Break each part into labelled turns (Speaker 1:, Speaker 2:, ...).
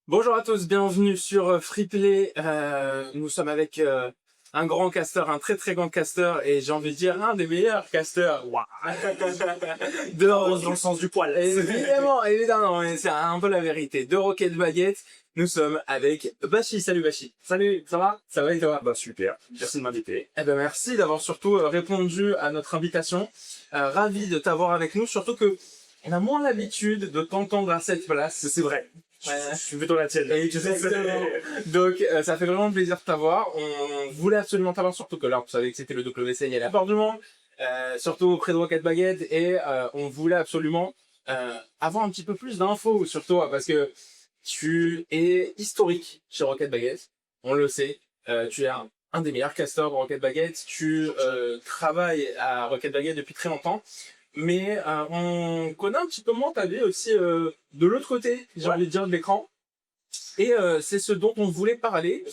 Speaker 1: Bonjour à tous, bienvenue sur Freeplay. Nous sommes avec un grand casteur, un très très grand casteur, et j'ai envie de dire un des meilleurs casteurs. Waouh. Dans le sens du poil. Évidemment, évidemment, mais c'est un peu la vérité. De Rocket Baguette, nous sommes avec Bashi. Salut Bashi. Salut, ça va? Ça va et toi?
Speaker 2: Bah super, merci de m'inviter.
Speaker 1: Eh ben merci d'avoir surtout répondu à notre invitation. Ravi de t'avoir avec nous, surtout que on a moins l'habitude de t'entendre à cette place.
Speaker 2: C'est vrai.
Speaker 1: Ouais.
Speaker 2: Je suis plutôt la tienne.
Speaker 1: Exactement. Donc, ça fait vraiment plaisir de t'avoir. On voulait absolument t'avoir, surtout que là, on savait que c'était le WC à la porte du monde, surtout auprès de Rocket Baguette, et on voulait absolument avoir un petit peu plus d'infos sur toi, parce que tu es historique chez Rocket Baguette, on le sait. Tu es un des meilleurs casteurs de Rocket Baguette. Tu travailles à Rocket Baguette depuis très longtemps. Mais on connaît un petit peu moins ta vie aussi de l'autre côté, j'ai envie de dire, de l'écran. Et c'est ce dont on voulait parler.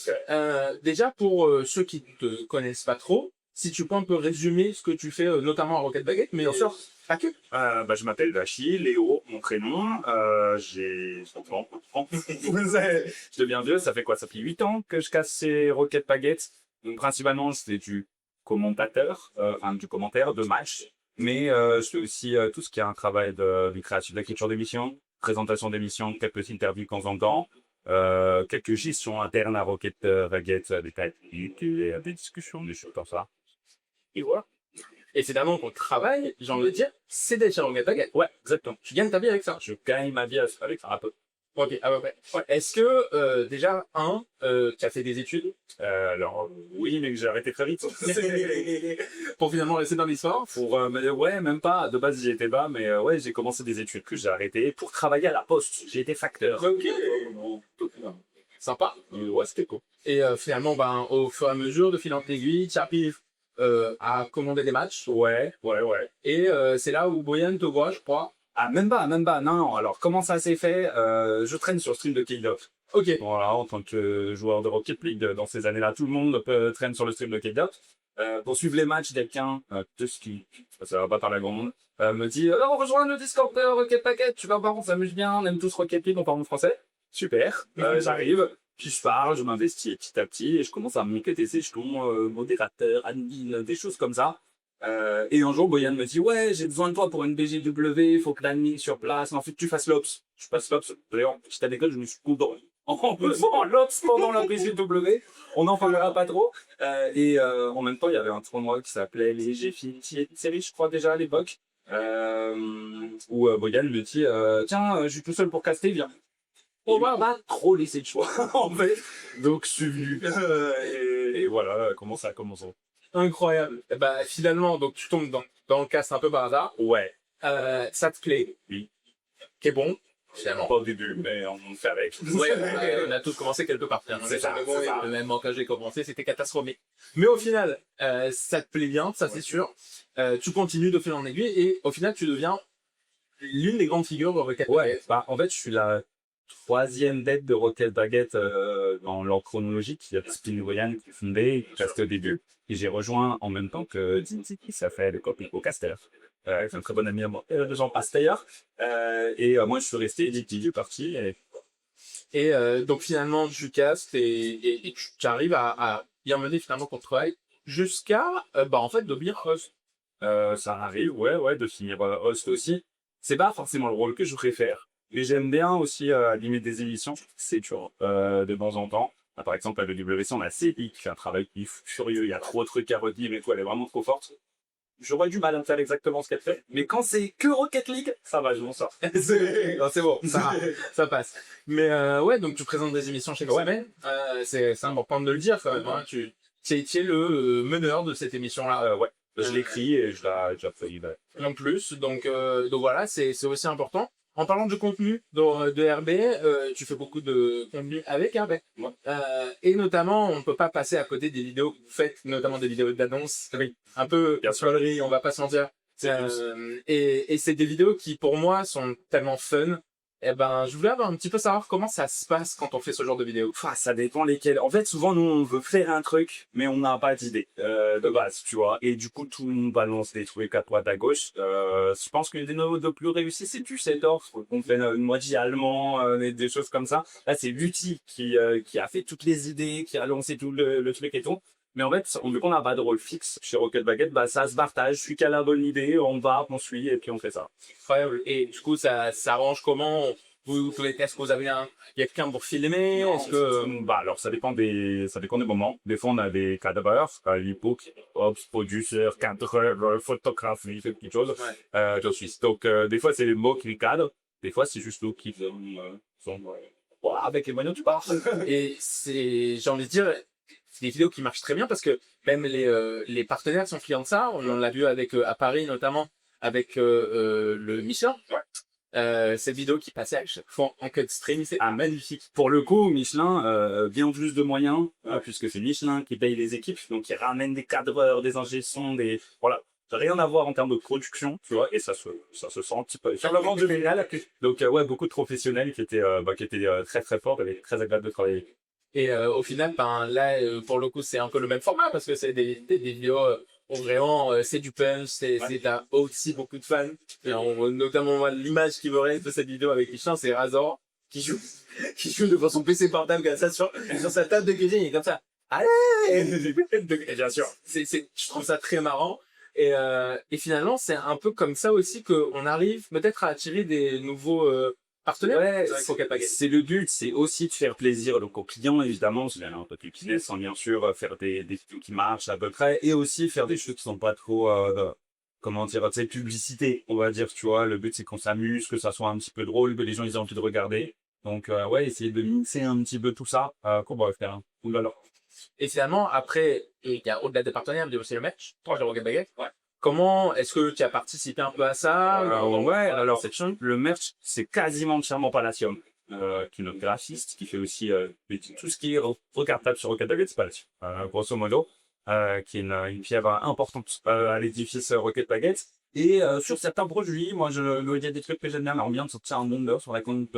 Speaker 1: Déjà, pour ceux qui ne te connaissent pas trop, si tu peux un peu résumer ce que tu fais, notamment à Rocket Baguette, mais
Speaker 2: Bien sûr.
Speaker 1: pas que.
Speaker 2: Je m'appelle Vachi, Léo, mon prénom. J'ai 30 ans. Je deviens vieux, ça fait quoi? Ça fait 8 ans que je casse ces Rocket Baguettes. Donc principalement, c'est du commentateur, du commentaire de match. Mais je fais aussi tout ce qui est un travail de création, d'écriture d'émissions, présentation d'émissions, quelques interviews de temps en temps, quelques gestions internes à Rocket Baguette, des tactiques, des discussions, des choses comme ça. Et voilà.
Speaker 1: Et c'est d'abord qu'on travaille, j'ai envie de dire, c'est d'être chez Rocket Baguette.
Speaker 2: Ouais, exactement.
Speaker 1: Tu gagnes ta vie avec ça.
Speaker 2: Je gagne ma vie avec ça un peu.
Speaker 1: Ok, à peu près. Ouais. Est-ce que, déjà, tu as fait des études?
Speaker 2: Alors, oui, mais j'ai arrêté très vite.
Speaker 1: Pour finalement rester dans l'histoire?
Speaker 2: Ouais, même pas. De base, j'y étais bas, mais ouais, j'ai commencé des études que j'ai arrêté pour travailler à la poste. J'ai été facteur.
Speaker 1: Ok. Sympa.
Speaker 2: Ouais, c'était cool.
Speaker 1: Et finalement, ben, au fur et à mesure, de fil en aiguille, tu arrives à commander des matchs.
Speaker 2: Ouais.
Speaker 1: Et c'est là où Boyan te voit, je crois.
Speaker 2: Ah, même pas. Non. Alors, comment ça s'est fait? Je traîne sur le stream de K-Dot.
Speaker 1: Ok.
Speaker 2: Voilà, en tant que joueur de Rocket League, dans ces années-là, tout le monde traîne sur le stream de K-Dot. Pour suivre les matchs, quelqu'un, de ski, ça va pas par la grande, me dit, alors, rejoins le Discord de Rocket Packet, tu vas voir, on s'amuse bien, on aime tous Rocket League, on parle en français. Super. J'arrive, puis je pars, je m'investis petit à petit, et je commence à m'inquiéter ces jetons, modérateur, admin, des choses comme ça. Et un jour, Boyan me dit, ouais, j'ai besoin de toi pour une BGW, faut que l'admin sur place, en fait, tu fasses l'Ops. Je passe l'Ops. D'ailleurs, petite anecdote, je me suis coupé en faisant l'Ops pendant la BGW. On n'en parlera pas trop. En même temps, il y avait un tournoi qui s'appelait les GFIT Series, je crois déjà à l'époque, où Boyan me dit, tiens, je suis tout seul pour caster, viens. On m'a trop laissé de choix, en fait. Donc, je suis venu. Et voilà comment ça a commencé.
Speaker 1: Incroyable. Et bah, finalement, donc tu tombes dans le cast un peu par hasard.
Speaker 2: Ouais.
Speaker 1: Ça te plaît.
Speaker 2: Oui.
Speaker 1: Qui est bon. Finalement.
Speaker 2: Pas au début, mais on fait avec.
Speaker 1: Ouais, on a tous commencé quelque part.
Speaker 2: C'est ça.
Speaker 1: Le même quand j'ai commencé, c'était catastrophique. Mais au final, ça te plaît bien, ça c'est sûr. Tu continues de fil en aiguille et au final, tu deviens l'une des grandes figures de Rocket Baguette.
Speaker 2: Bah, en fait, je suis la troisième dette de Rocket Baguette dans l'ordre chronologique. Il y a Spin Ryan qui fondait presque au début. Et j'ai rejoint en même temps que Zinziki, ça fait le Copico Caster. C'est un très bon ami à moi. Les gens passent d'ailleurs. Moi, je suis resté édité parti.
Speaker 1: Et donc finalement, tu castes et tu arrives à bien mener finalement ton travail jusqu'à en fait devenir host.
Speaker 2: Ça arrive, ouais, de finir host aussi. C'est pas forcément le rôle que je préfère. Mais j'aime bien aussi animer des émissions. C'est dur de temps en temps. Par exemple, à l'EWC, on a Céline qui fait un travail qui est furieux. Il y a trop de trucs à redire et tout. Elle est vraiment trop forte. J'aurais du mal à faire exactement ce qu'elle fait. Mais quand c'est que Rocket League, ça va, je m'en sors.
Speaker 1: Non, c'est bon, ça passe. Mais ouais, donc tu présentes des émissions chaque semaine. C'est important de le dire quand même. Hein. Tu es le meneur de cette émission-là.
Speaker 2: Ouais. Je l'écris et je la feuille.
Speaker 1: En plus, donc voilà, c'est aussi important. En parlant de contenu de RB, tu fais beaucoup de contenu avec RB.
Speaker 2: Ouais.
Speaker 1: Et notamment, on peut pas passer à côté des vidéos que vous faites, notamment des vidéos d'annonces.
Speaker 2: Oui.
Speaker 1: Un peu
Speaker 2: Bien sûr.
Speaker 1: on va pas se mentir. Et c'est des vidéos qui, pour moi, sont tellement fun. Eh ben, je voulais avoir un petit peu savoir comment ça se passe quand on fait ce genre de vidéo.
Speaker 2: Enfin, ça dépend lesquels. En fait, souvent, nous, on veut faire un truc, mais on n'a pas d'idée de base, tu vois. Et du coup, tout le monde balance des trucs à droite, à gauche. Je pense qu'une des nos plus réussies, c'est Düsseldorf. On fait une moitié allemand, des choses comme ça. Là, c'est Lutti qui a fait toutes les idées, qui a lancé tout le truc et tout. Mais en fait, vu qu'on n'a pas de rôle fixe chez Rocket Baguette, bah, ça se partage. Celui qui a la bonne idée, on va, on suit, et puis on fait ça.
Speaker 1: Incroyable. Et du coup, ça s'arrange comment? Vous tous les tests que vous avez quelqu'un pour filmer? Est-ce que
Speaker 2: Bah, alors, ça dépend des moments. Des fois, on a des cadreurs, l'époque, ops, producer, cadreur, photographe, il fait quelque chose. Je suis. Donc, des fois, c'est les mots qui cadrent. Des fois, c'est juste nous qui voilà, avec les moyens, tu pars.
Speaker 1: et j'ai envie de dire, c'est des vidéos qui marchent très bien parce que même les partenaires sont clients de ça. On l'a vu avec à Paris notamment avec le Michelin. Cette vidéo qui passait à chaque fois en cut stream, c'est magnifique.
Speaker 2: Pour le coup, Michelin, bien plus de moyens, puisque c'est Michelin qui paye les équipes, donc qui ramène des cadreurs, des ingé sons, voilà. Ça n'a rien à voir en termes de production, tu vois, et ça se sent un petit peu. Sur le vent général, donc ouais, beaucoup de professionnels qui étaient très très forts, et très agréable de travailler.
Speaker 1: Et au final, ben là, pour le coup, c'est un peu le même format parce que c'est des vidéos où vraiment c'est du punch, t'as aussi beaucoup de fans. Et notamment moi, l'image qui me reste de cette vidéo avec Michelin, c'est Razor qui joue qui joue devant son PC portable comme ça sur sa table de cuisine, il est comme ça. Allez,
Speaker 2: Bien sûr.
Speaker 1: je trouve ça très marrant. Et finalement, c'est un peu comme ça aussi qu'on arrive peut-être à attirer des nouveaux partenaires.
Speaker 2: Ouais,
Speaker 1: Avec Rocket Baguette.
Speaker 2: c'est le but, c'est aussi de faire plaisir donc aux clients, évidemment, c'est un peu du business, sans bien sûr faire des vidéos qui marchent à peu près, et aussi faire des choses qui sont pas trop, comment dire, tu sais, publicité, on va dire, tu vois, le but c'est qu'on s'amuse, que ça soit un petit peu drôle, que les gens ils aient envie de regarder, donc ouais, essayer de mixer un petit peu tout ça, qu'on va faire, hein. Oulala.
Speaker 1: Et finalement, après, il y a au-delà des partenaires, il y a aussi le match, toi, le Rocket Baguette. Ouais. Comment est-ce que tu as participé un peu à ça?
Speaker 2: Ouais, alors le merch, c'est quasiment entièrement Palladium, qui est notre graphiste, qui fait aussi tout ce qui est recartable sur Rocket Baguette, c'est Palladium, grosso modo, qui est une pierre importante à l'édifice Rocket Baguette. Et sur certains produits, moi, il y a des trucs que j'aime bien, mais on vient de sortir un Wonder sur la compte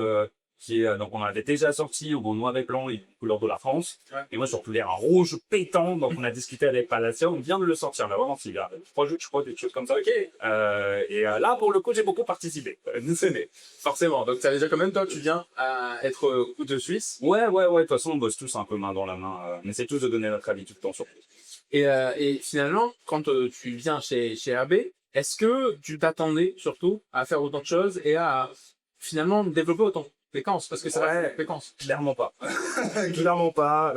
Speaker 2: qui est, donc on avait déjà sorti au noir et blanc et couleur de la France. Ouais. Et moi, surtout l'air rouge pétant, donc on a discuté avec Palladium, on vient de le sortir, là, vraiment, il y a 3 jours, je crois, des choses comme ça. Ok. Et là, pour le coup, j'ai beaucoup participé.
Speaker 1: Forcément. Donc, ça veut dire quand même, toi, tu viens à être couteau suisse.
Speaker 2: Ouais. De toute façon, on bosse tous un peu main dans la main. On essaie tous de donner notre avis tout le temps sur.
Speaker 1: Et finalement, quand tu viens chez RB, est-ce que tu t'attendais surtout à faire autant de choses et à finalement développer autant de fréquences? Parce que ça reste la fréquence.
Speaker 2: Clairement pas. Clairement pas.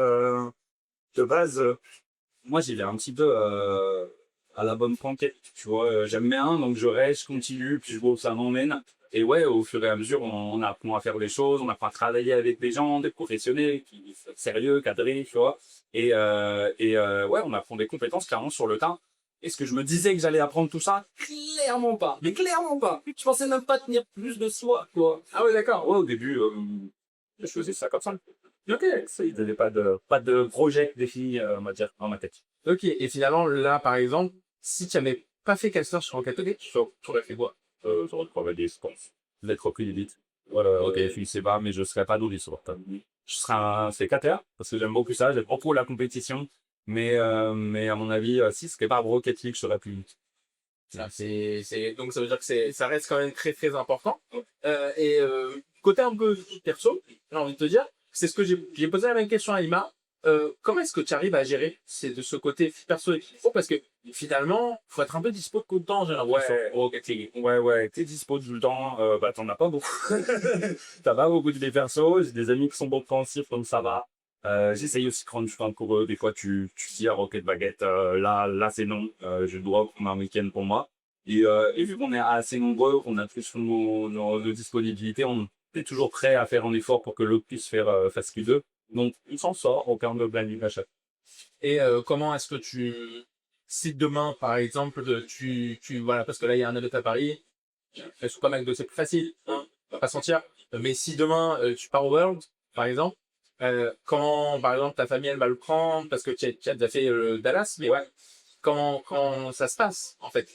Speaker 2: De base, moi, j'y vais un petit peu à la bonne franquette. Tu vois, j'aime bien, donc je reste, je continue, puis je vois où ça m'emmène. Et ouais, au fur et à mesure, on apprend à faire les choses, on apprend à travailler avec des gens, des professionnels, sérieux, cadrés, tu vois. Ouais, on apprend des compétences clairement sur le tas. Est-ce que je me disais que j'allais apprendre tout ça? Clairement pas. Mais clairement pas. Je pensais même pas tenir plus de soi, quoi.
Speaker 1: Ah ouais, d'accord.
Speaker 2: Ouais, au début, je faisais ça comme ça. Ok, ça, il n'y avait pas de projet défini, on va dire, dans ma tête.
Speaker 1: Ok, et finalement, là, par exemple, si tu n'avais pas fait Castor sur Rocket Baguette, tu aurais fait quoi?
Speaker 2: J'aurais travaillé, je pense. L'être plus vite. Voilà, ok, c'est pas, mais je serais pas doué sur ça. Je serais un sécateur, parce que j'aime beaucoup ça, j'aime beaucoup la compétition. Mais à mon avis, si ce serait pas Rocket League, je serais plus vite.
Speaker 1: Ça, donc ça veut dire que ça reste quand même très très important. Côté un peu perso, j'ai envie de te dire, c'est ce que j'ai posé la même question à Ima. Comment est-ce que tu arrives à gérer de ce côté perso et pro? Parce que finalement, faut être un peu dispo tout le temps, j'ai l'impression.
Speaker 2: Ouais, t'es dispo tout le temps, bah t'en as pas beaucoup. T'as pas beaucoup de vie perso, j'ai des amis qui sont compréhensifs, donc ça va. J'essaye aussi de prendre du temps pour eux. Des fois, tu dis à Rocket Baguette, là c'est non, je dois prendre un week-end pour moi. Et vu qu'on est assez nombreux, qu'on a tous nos disponibilités, on est toujours prêt à faire un effort pour que l'autre puisse faire face Q2. Donc, on s'en sort au terme de planning achat.
Speaker 1: Et comment est-ce que si demain, par exemple, voilà, parce que là, il y a un event à Paris, je pas mal de c'est plus facile, hein, on va pas se mentir. Mais si demain, tu pars au World, par exemple, comment, par exemple, ta famille, elle va le prendre, parce que tu as déjà fait Dallas, mais ouais, comment ça se passe, en fait?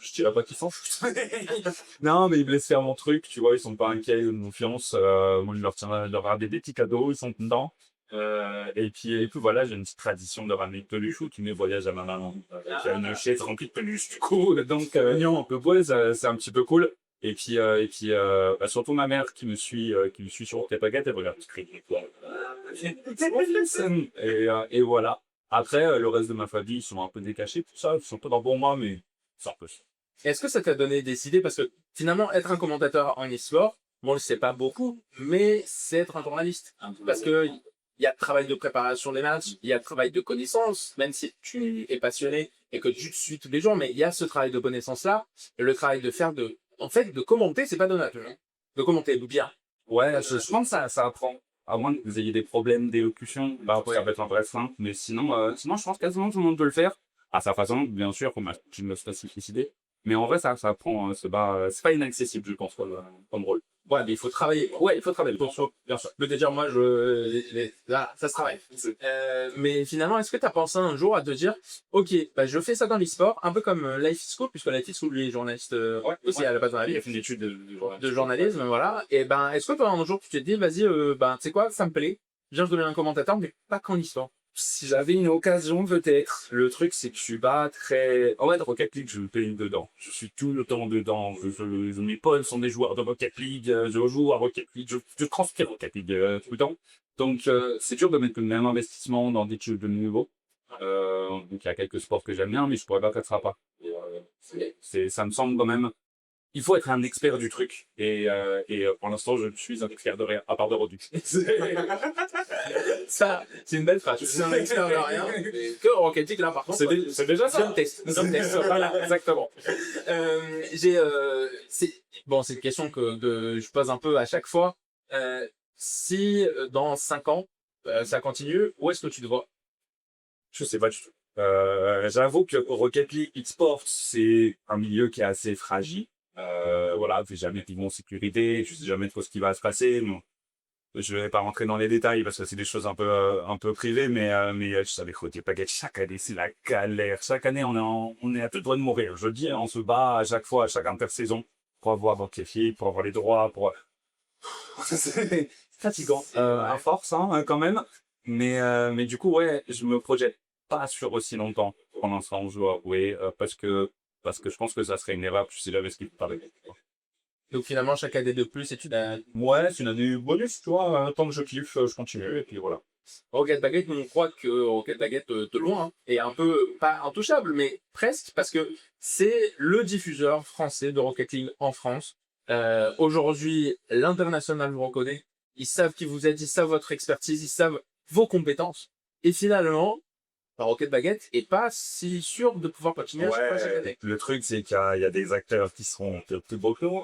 Speaker 2: je dirais pas qu'ils s'en foutent. Non, mais ils me laissent faire mon truc, tu vois, ils sont pas inquiets, ils me confiance. Moi, je leur ramène des petits cadeaux, ils sont contents. Et puis voilà, j'ai une petite tradition de ramener une peluche ou tous mes voyages à ma maman. J'ai une chaise remplie de peluches, du coup. Donc, non, on peut ouais, c'est un petit peu cool. Bah, surtout ma mère qui me suit sur Rocket Baguette, elle regarde et voilà. Après, le reste de ma famille, ils sont un peu décachés, tout ça, ils sont pas dans le bon mois, mais c'est un peu ça.
Speaker 1: Est-ce que ça t'a donné des idées? Parce que finalement, être un commentateur en e-sport, bon, on le sait pas beaucoup, mais c'est être un journaliste. Parce que il y a le travail de préparation des matchs, il y a le travail de connaissance, même si tu es passionné et que tu te suis tous les jours, mais il y a ce travail de connaissance-là, et le travail de faire en fait, de commenter, c'est pas donné, hein. De commenter, ou bien.
Speaker 2: Ouais, je pense que ça apprend. À moins que vous ayez des problèmes d'élocution, bah,
Speaker 1: Ouais.
Speaker 2: ça peut être un vrai frein. Mais sinon, je pense quasiment tout le monde peut le faire. À sa façon, bien sûr, comme une spécificité. Mais en vrai, ça apprend. C'est pas inaccessible, je pense, comme rôle.
Speaker 1: Ouais, mais il faut travailler.
Speaker 2: Ouais, il faut travailler.
Speaker 1: Bien sûr, bien sûr. Je peux te dire, moi, là, ça se travaille. Mais finalement, est-ce que tu as pensé un jour à te dire, ok, bah, je fais ça dans l'e-sport, un peu comme Life is School, puisque Life is School, lui, est journaliste aussi à la base dans la
Speaker 2: Il
Speaker 1: vie,
Speaker 2: a fait une étude
Speaker 1: de journalisme, voilà. Et ben, est-ce que toi, un jour, tu t'es dit, vas-y, ben, tu sais quoi, ça me plaît, viens, je deviens un commentateur, mais pas qu'en histoire.
Speaker 2: Si j'avais une occasion, peut-être. Le truc, c'est que je suis pas très... En fait, Rocket League, je baigne dedans. Je suis tout le temps dedans. Mes potes sont des joueurs de Rocket League. Je joue à Rocket League. Je transpire Rocket League tout le temps. Donc, c'est dur de mettre le même investissement dans des jeux de niveau. Donc, il y a quelques sports que j'aime bien, mais je pourrais pas faire ça pas. Ça me semble quand même... Il faut être un expert du truc. Pour l'instant, je suis un expert de rien, à part de Rodu.
Speaker 1: Ça, c'est une belle phrase. Je suis un expert de rien. Que Rocket League, là, par contre,
Speaker 2: C'est déjà
Speaker 1: c'est un test. C'est un test.
Speaker 2: Voilà, exactement.
Speaker 1: C'est une question que je pose un peu à chaque fois. Si dans 5 ans, ça continue, où est-ce que tu te vois?
Speaker 2: Je sais pas du tout. J'avoue que Rocket League eSports, c'est un milieu qui est assez fragile. Voilà, j'ai jamais de en sécurité, je sais jamais trop ce qui va se passer. Bon, je vais pas rentrer dans les détails parce que c'est des choses un peu privées, mais je savais que Rocket Baguette, chaque année, c'est la galère. Chaque année, on est à tout droit de mourir. Je dis, on se bat à chaque fois, à chaque intersaison, pour avoir notre qualifié, pour avoir les droits, c'est fatigant, à force, hein, quand même. Mais du coup, ouais, je me projette pas sur aussi longtemps pour l'instant, je dois avouer, parce que je pense que ça serait une erreur, je sais jamais ce qui peut arriver.
Speaker 1: Donc finalement, chaque année de plus, et tu
Speaker 2: Ouais, c'est une année bonus, tu vois, tant que je kiffe, je continue, et puis voilà.
Speaker 1: Rocket Baguette, on croit que Rocket Baguette de loin est un peu pas intouchable, mais presque parce que c'est le diffuseur français de Rocket League en France. Aujourd'hui, l'international vous reconnaît. Ils savent qui vous êtes, ils savent votre expertise, ils savent vos compétences. Et finalement, Rocket Baguette est pas si sûr de pouvoir continuer à chaque fois chaque année.
Speaker 2: Le truc, c'est qu'il y a des acteurs qui seront plus beaux que nous,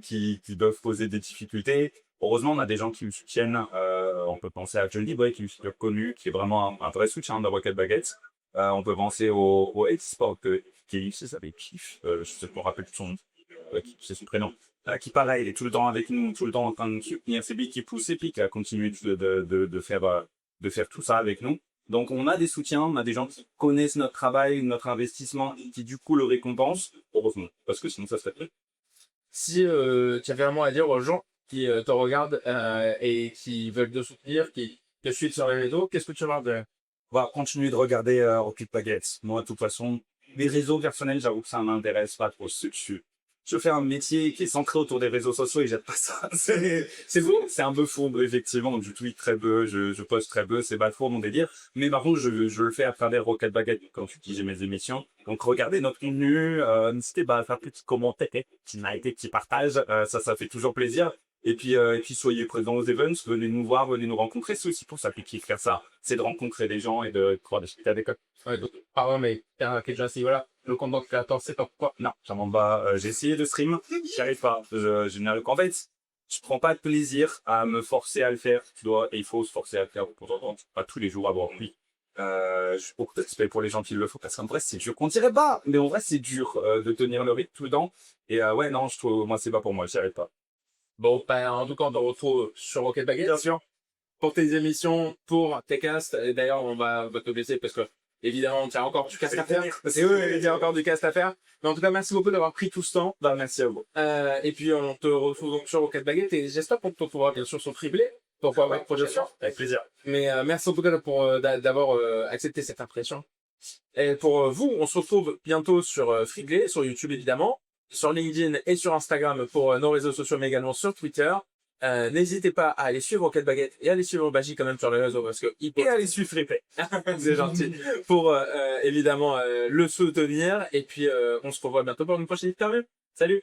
Speaker 2: qui doivent poser des difficultés. Heureusement, on a des gens qui nous soutiennent. On peut penser à Johnny Boy, qui est super connu, qui est vraiment un vrai soutien de Rocket Baguette. On peut penser au Sport, qui s'appelle Kiff, je sais pas, me rappelle son nom, c'est son prénom. Qui pareil, il est tout le temps avec nous, tout le temps en train de soutenir. C'est lui qui pousse Epic à continuer de faire tout ça avec nous. Donc on a des soutiens, on a des gens qui connaissent notre travail, notre investissement, qui du coup le récompensent, heureusement, parce que sinon ça serait plus.
Speaker 1: Si tu avais un mot à dire aux gens qui te regardent et qui veulent te soutenir, qui te suivent sur les réseaux, qu'est-ce que tu leur dis?
Speaker 2: On va continuer de regarder Rocket Baguette. Moi, de toute façon, mes réseaux personnels, j'avoue que ça m'intéresse pas trop. Je fais un métier qui est centré autour des réseaux sociaux et j'aime pas ça. C'est fou. C'est un peu fourbe, effectivement. Je tweet très peu, je poste très peu, c'est pas trop mon délire. Mais par contre, je le fais à travers Rocket Baguette quand j'ai mes émissions. Donc, regardez notre contenu, n'hésitez pas à faire petit commentaire, petit like, petit partage. Ça fait toujours plaisir. Et puis soyez présents aux events, venez nous voir, venez nous rencontrer. C'est aussi pour ça que kiffe faire ça. C'est de rencontrer des gens et de pouvoir discuter avec eux.
Speaker 1: Ouais, donc, pardon, mais déjà, si voilà, le content créateur, c'est pas pourquoi.
Speaker 2: Non, j'en bats. J'ai essayé de stream, j'y arrive pas. En fait, je prends pas de plaisir à me forcer à le faire. Et il faut se forcer à le faire pour temps, pas tous les jours. Ah bon, oui. Je suis beaucoup de respect pour les gens qui le font parce qu'en vrai c'est dur qu'on dirait pas, mais en vrai c'est dur de tenir le rythme tout le temps. Et ouais non, je trouve moi c'est pas pour moi, j'y arrive pas.
Speaker 1: Bon, ben, en tout cas, on te retrouve sur Rocket Baguette.
Speaker 2: Bien sûr.
Speaker 1: Pour tes émissions, pour tes casts. Et d'ailleurs, on va te laisser parce que évidemment, il y a encore du cast à faire. Et oui, il y a encore du cast à faire. Mais en tout cas, merci beaucoup d'avoir pris tout ce temps.
Speaker 2: Bah, merci à vous.
Speaker 1: Et puis, on te retrouve donc sur Rocket Baguette et j'espère qu'on te retrouvera bien sûr sur Triplé. Pourquoi pas, projection.
Speaker 2: Avec plaisir.
Speaker 1: Mais merci en tout cas d'avoir accepté cette impression. Et pour vous, on se retrouve bientôt sur Frigley, sur YouTube évidemment, sur LinkedIn et sur Instagram pour nos réseaux sociaux, mais également sur Twitter. N'hésitez pas à aller suivre Rocket Baguette et à aller suivre Baji quand même sur les réseaux parce que
Speaker 2: Et allez suivre Friplay.
Speaker 1: c'est gentil pour évidemment le soutenir. Et puis on se revoit bientôt pour une prochaine interview. Salut!